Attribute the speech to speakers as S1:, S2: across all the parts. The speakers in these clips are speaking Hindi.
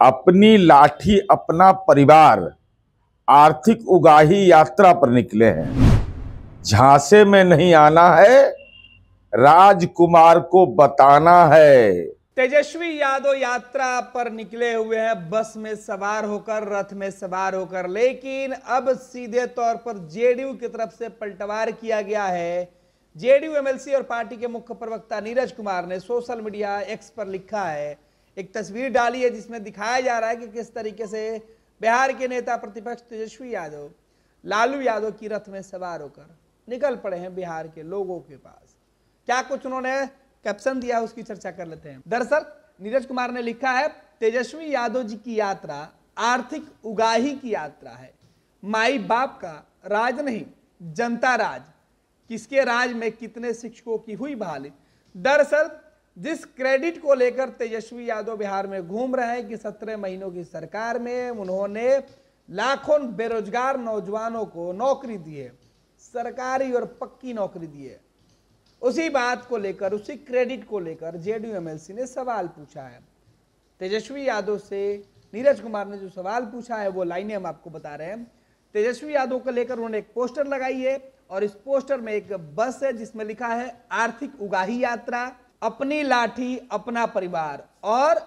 S1: अपनी लाठी अपना परिवार आर्थिक उगाही यात्रा पर निकले हैं। झांसे में नहीं आना है, राजकुमार को बताना है।
S2: तेजस्वी यादव यात्रा पर निकले हुए हैं, बस में सवार होकर, रथ में सवार होकर, लेकिन अब सीधे तौर पर जेडीयू की तरफ से पलटवार किया गया है। जेडीयू एमएलसी और पार्टी के मुख्य प्रवक्ता नीरज कुमार ने सोशल मीडिया एक्स पर लिखा है, एक तस्वीर डाली है जिसमें दिखाया जा रहा है कि किस तरीके से बिहार के नेता प्रतिपक्ष तेजस्वी यादव लालू यादव की रथ में सवार होकर निकल पड़े हैं बिहार के लोगों के पास। क्या कुछ उन्होंने कैप्शन दिया, उसकी चर्चा कर लेते हैं। दरअसल नीरज कुमार ने लिखा है, तेजस्वी यादव जी की यात्रा आर्थिक उगाही की यात्रा है। माई बाप का राज नहीं, जनता राज। किसके राज में कितने शिक्षकों की हुई बहाली। दरअसल जिस क्रेडिट को लेकर तेजस्वी यादव बिहार में घूम रहे हैं कि 17 महीनों की सरकार में उन्होंने लाखों बेरोजगार नौजवानों को नौकरी दी है, सरकारी और पक्की नौकरी दी है, उसी बात को लेकर, उसी क्रेडिट को लेकर जेडीयू एमएलसी ने सवाल पूछा है। तेजस्वी यादव से नीरज कुमार ने जो सवाल पूछा है वो लाइनें हम आपको बता रहे हैं। तेजस्वी यादव को लेकर उन्होंने एक पोस्टर लगाई है और इस पोस्टर में एक बस है जिसमें लिखा है आर्थिक उगाही यात्रा, अपनी लाठी अपना परिवार। और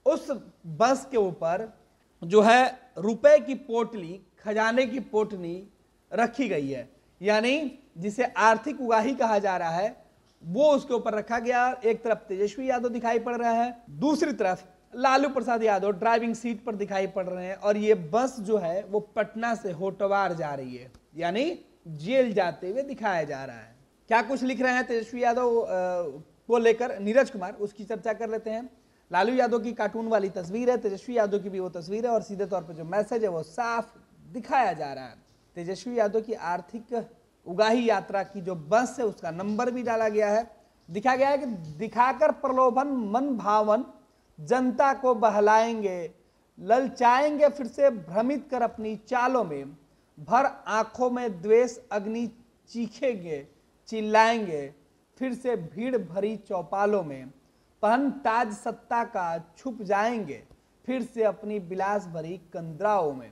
S2: उस बस के ऊपर जो है रुपए की पोटली, खजाने की पोटली रखी गई है, यानी जिसे आर्थिक उगाही कहा जा रहा है वो उसके ऊपर रखा गया। एक तरफ तेजस्वी यादव दिखाई पड़ रहा है, दूसरी तरफ लालू प्रसाद यादव ड्राइविंग सीट पर दिखाई पड़ रहे हैं। और ये बस जो है वो पटना से होटवार जा रही है, यानी जेल जाते हुए दिखाया जा रहा है। क्या कुछ लिख रहे हैं तेजस्वी यादव को लेकर नीरज कुमार, उसकी चर्चा कर लेते हैं। लालू यादव की कार्टून वाली तस्वीर है, तेजस्वी यादव की भी वो तस्वीर है और सीधे तौर पर जो मैसेज है वो साफ दिखाया जा रहा है। तेजस्वी यादव की आर्थिक उगाही यात्रा की जो बस है उसका नंबर भी डाला गया है। दिखा गया है कि दिखाकर प्रलोभन मन भावन जनता को बहलाएंगे, ललचाएंगे, फिर से भ्रमित कर अपनी चालों में, भर आंखों में द्वेष अग्नि चीखेंगे, चिल्लाएंगे, फिर से भीड़ भरी चौपालों में पहन ताज सत्ता का छुप जाएंगे, फिर से अपनी विलास भरी कंदराओं में।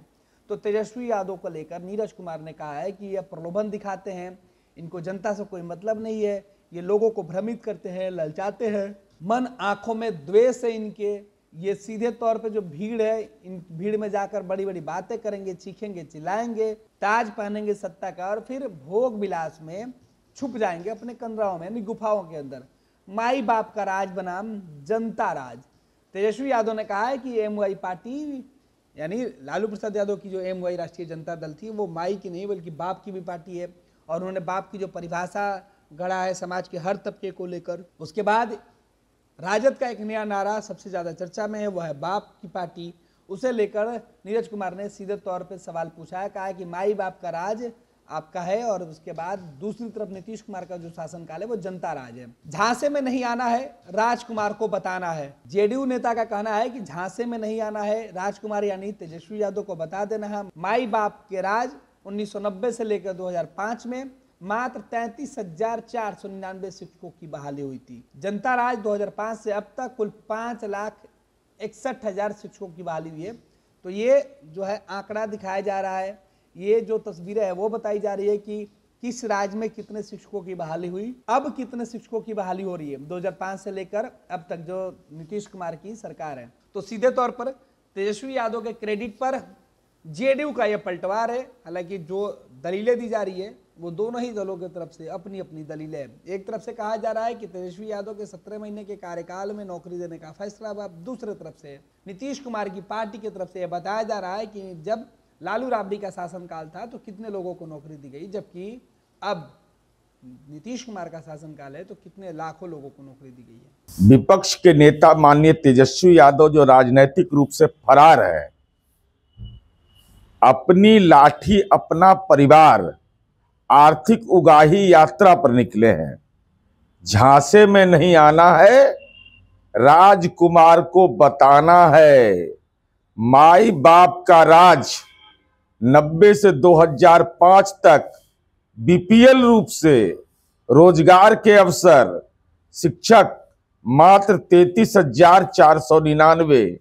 S2: तो तेजस्वी यादव को लेकर नीरज कुमार ने कहा है कि यह प्रलोभन दिखाते हैं, इनको जनता से कोई मतलब नहीं है, ये लोगों को भ्रमित करते हैं, ललचाते हैं, मन आंखों में द्वेष है इनके। ये सीधे तौर पे जो भीड़ है, इन भीड़ में जाकर बड़ी बड़ी बातें करेंगे, चीखेंगे, चिल्लाएंगे, ताज पहनेंगे सत्ता का और फिर भोग विलास में छुप जाएंगे अपने कंदराओं में, यानी गुफाओं के अंदर। माई बाप का राज बनाम जनता राज। तेजस्वी यादव ने कहा है कि एमवाई पार्टी, यानी लालू प्रसाद यादव की जो एमवाई राष्ट्रीय जनता दल थी वो माई की नहीं बल्कि बाप की भी पार्टी है। और उन्होंने बाप की जो परिभाषा गढ़ा है समाज के हर तबके को लेकर। उसके बाद राजद का एक नया नारा सबसे ज्यादा चर्चा में है, वो है बाप की पार्टी। उसे लेकर नीरज कुमार ने सीधे तौर पर सवाल पूछा है, कहा है कि माई बाप का राज आपका है और उसके बाद दूसरी तरफ नीतीश कुमार का जो शासनकाल है वो जनता राज है। झांसे में नहीं आना है, राजकुमार को बताना है। जेडीयू नेता का कहना है कि झांसे में नहीं आना है, राजकुमार यानी तेजस्वी यादव को बता देना है। माई बाप के राज 1990 से लेकर 2005 में मात्र 33,499 शिक्षकों की बहाली हुई थी। जनता राज 2005 से अब तक कुल 5,61,000 शिक्षकों की बहाली हुई है। तो ये जो है आंकड़ा दिखाया जा रहा है, ये जो तस्वीरें है वो बताई जा रही है कि किस राज्य में कितने शिक्षकों की बहाली हुई, अब कितने शिक्षकों की बहाली हो रही है 2005 से लेकर अब तक जो नीतीश कुमार की सरकार है। तो सीधे तौर पर तेजस्वी यादव के क्रेडिट पर जेडीयू का यह पलटवार है। हालांकि जो दलीलें दी जा रही है वो दोनों ही दलों की तरफ से अपनी अपनी दलीलें हैं। एक तरफ से कहा जा रहा है कि तेजस्वी यादव के 17 महीने के कार्यकाल में नौकरी देने का फैसला हुआ। दूसरी तरफ से नीतीश कुमार की पार्टी की तरफ से यह बताया जा रहा है कि जब लालू राबड़ी का शासनकाल था तो कितने लोगों को नौकरी दी गई, जबकि अब नीतीश कुमार का शासनकाल है तो कितने लाखों लोगों को नौकरी दी गई है।
S1: विपक्ष के नेता माननीय तेजस्वी यादव जो राजनीतिक रूप से फरार है, अपनी लाठी अपना परिवार आर्थिक उगाही यात्रा पर निकले हैं। झांसे में नहीं आना है, राजकुमार को बताना है। माई बाप का राज 90 से 2005 तक बीपीएल रूप से रोजगार के अवसर, शिक्षक मात्र 33,499,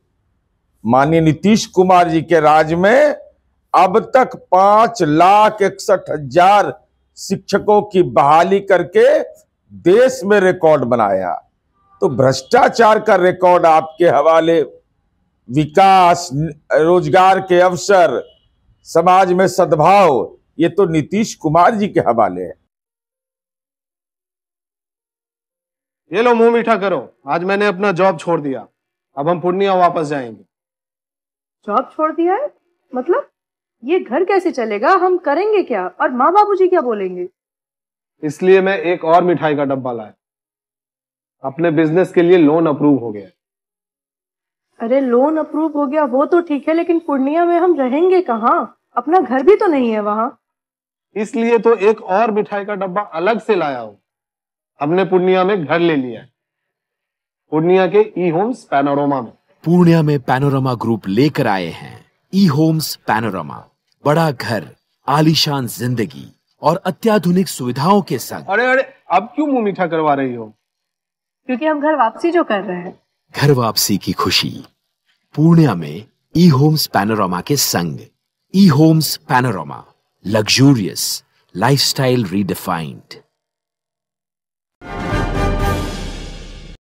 S1: माननीय नीतीश कुमार जी के राज में अब तक 5,61,000 शिक्षकों की बहाली करके देश में रिकॉर्ड बनाया। तो भ्रष्टाचार का रिकॉर्ड आपके हवाले, विकास, रोजगार के अवसर, समाज में सद्भाव, ये तो नीतीश कुमार जी के हवाले है।
S3: ये लो मुंह मीठा करो, आज मैंने अपना जॉब छोड़ दिया, अब हम पूर्णिया वापस जाएंगे।
S4: जॉब छोड़ दिया है? मतलब ये घर कैसे चलेगा? हम करेंगे क्या? और माँ बाबूजी क्या बोलेंगे?
S3: इसलिए मैं एक और मिठाई का डब्बा लाया। अपने बिजनेस के लिए लोन अप्रूव हो गया।
S4: अरे लोन अप्रूव हो गया वो तो ठीक है, लेकिन पूर्णिया में हम रहेंगे कहाँ? अपना घर भी तो नहीं है वहां।
S3: इसलिए तो एक और मिठाई का डब्बा अलग से लाया हूं। हमने पूर्णिया में घर ले लिया है, पूर्णिया के ई होम्स पैनोरमा में।
S5: पूर्णिया में पैनोरमा ग्रुप लेकर आए हैं ई होम्स पैनोरमा। बड़ा घर, आलीशान जिंदगी और अत्याधुनिक सुविधाओं के संग।
S3: अरे अब क्यों मुंह मीठा करवा रही हो?
S4: क्योंकि हम घर वापसी जो कर रहे हैं।
S5: घर वापसी की खुशी पूर्णिया में ई होम्स पैनोरमा के संग। E homes panorama, luxurious lifestyle redefined.